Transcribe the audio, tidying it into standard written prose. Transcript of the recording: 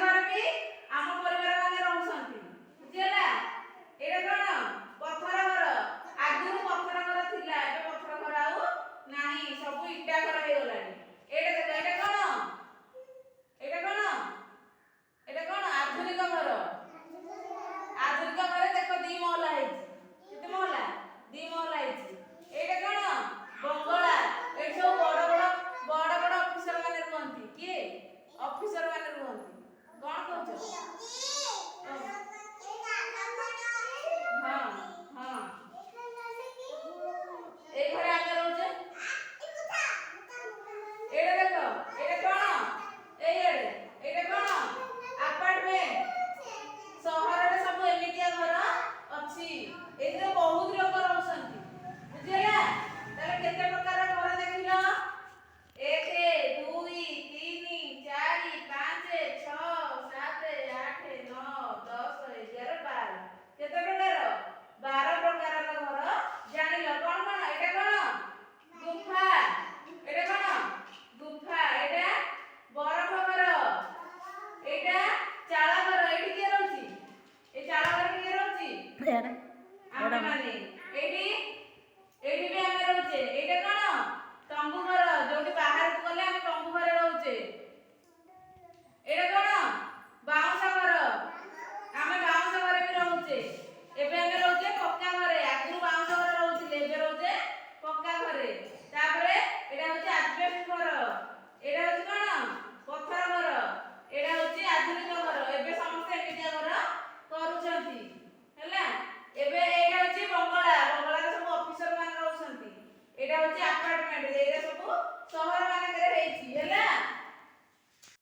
ଘରେ ବି ଆମ ପରିବାର ମାନେ ରହୁଛନ୍ତି ବୁଝିଲା। ଏଇଟା କଣ ପଥର ଘର। ଆଗରୁ ପଥର ଘର ଥିଲା, ଏବେ ପଥର ଘର ଆଉ ନାହିଁ, ସବୁ ଇଟା ଘର ହେଇଗଲାଣି। ଏଇଟା ଦେଖ, ଏଇଟା କଣ ଏଇଟା କଣ ଆଧୁନିକ ଘର। ଆଧୁନିକ ଘରେ ଦେଖ 2 ମହଲା ହେଇଛି। କେତେ ମହଲା? 2 ମହଲା ହେଇଛି। ଏଇଟା କଣ ବଙ୍ଗଳା। ଏଠି ସବୁ ବଡ଼ ବଡ଼ ଅଫିସର ମାନେ ରୁହନ୍ତି। କିଏ? ଅଫିସର ମାନେ ରୁହନ୍ତି। କଣ କହୁଛ? ହଁ ହଁ এই ঘরে ଆମେ ରହୁଛେ। ଏଇଟା ଦେଖ, ଏଇଟା କଣ ଏଇଆଡେ, ଏଇଟା କଣ ଆପାର୍ଟମେଣ୍ଟ। ସହରରେ ସବୁ ଏମିତିଆ ଘର ଅଛି। ଏଥିରେ ବହୁତ ଲୋକ ରହୁଛନ୍ତି ବୁଝିଲା। ତାହେଲେ କେତେ ପ୍ରକାର ଘର ଦେଖିଲ? 1 2 3 4 5 6 7 8 9 10 11 12। କେତେ ପ୍ରକାର? 12 ପ୍ରକାରର ଘର ଜାଣିଲ। କଣ କଣ? ଏଇଟା କଣ ଗୁମ୍ଫା। ଏଇଟା କଣ ଗୁମ୍ଫା। ଏଇଟା ବରଫ ଘର। ଏଇଟା ଚାଳ ଘର। ଏଇଠି କିଏ ରହୁଛି? ଏ ଚାଳ ଘରେ କିଏ ରହୁଛି? ଆମେମାନେ।